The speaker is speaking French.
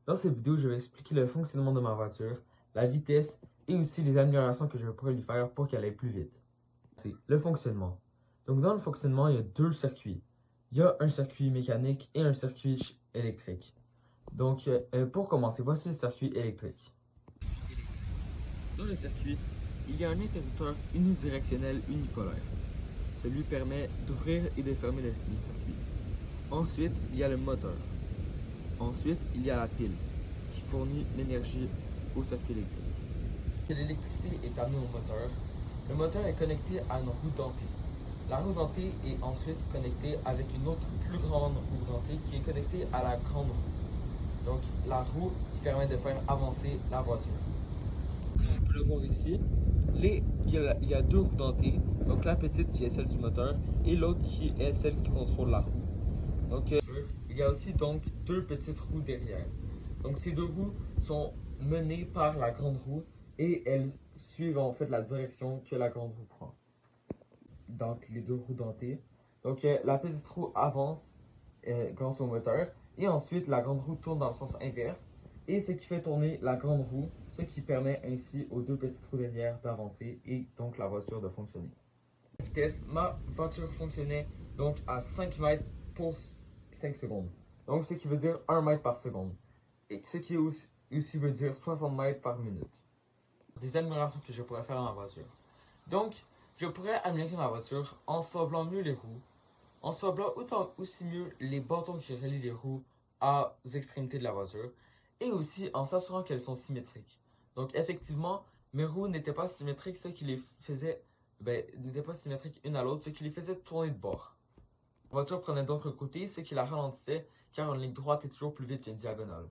Dans cette vidéo, je vais expliquer le fonctionnement de ma voiture, la vitesse et aussi les améliorations que je pourrais lui faire pour qu'elle aille plus vite. C'est le fonctionnement. Donc dans le fonctionnement, il y a deux circuits. Il y a un circuit mécanique et un circuit électrique. Donc pour commencer, voici le circuit électrique. Dans le circuit, il y a un interrupteur unidirectionnel unipolaire. Ça lui permet d'ouvrir et de fermer le circuit. Ensuite, il y a le moteur. Ensuite, il y a la pile qui fournit l'énergie au circuit électrique. L'électricité est amenée au moteur. Le moteur est connecté à une roue dentée. La roue dentée est ensuite connectée avec une autre plus grande roue dentée qui est connectée à la grande roue. Donc la roue qui permet de faire avancer la voiture. Comme on peut le voir ici, il y a deux roues dentées. Donc la petite qui est celle du moteur et l'autre qui est celle qui contrôle la roue. Donc, il y a aussi donc deux petites roues derrière. Donc ces deux roues sont menées par la grande roue et elles suivent en fait la direction que la grande roue prend. Donc les deux roues dentées. Donc la petite roue avance grâce au moteur et ensuite la grande roue tourne dans le sens inverse et ce qui fait tourner la grande roue, ce qui permet ainsi aux deux petites roues derrière d'avancer et donc la voiture de fonctionner. Vitesse, ma voiture fonctionnait donc à 5 mètres pour 5 secondes. Donc ce qui veut dire 1 mètre par seconde. Et ce qui aussi veut dire 60 mètres par minute. Des améliorations que je pourrais faire à ma voiture. Donc, je pourrais améliorer ma voiture en sablant mieux les roues, en sablant aussi mieux les bâtons qui relient les roues aux extrémités de la voiture, et aussi en s'assurant qu'elles sont symétriques. Donc effectivement, mes roues n'étaient pas symétriques, ce qui les faisait, n'étaient pas symétriques une à l'autre, ce qui les faisait tourner de bord. La voiture prenait donc le côté, ce qui la ralentissait, car une ligne droite est toujours plus vite qu'une diagonale.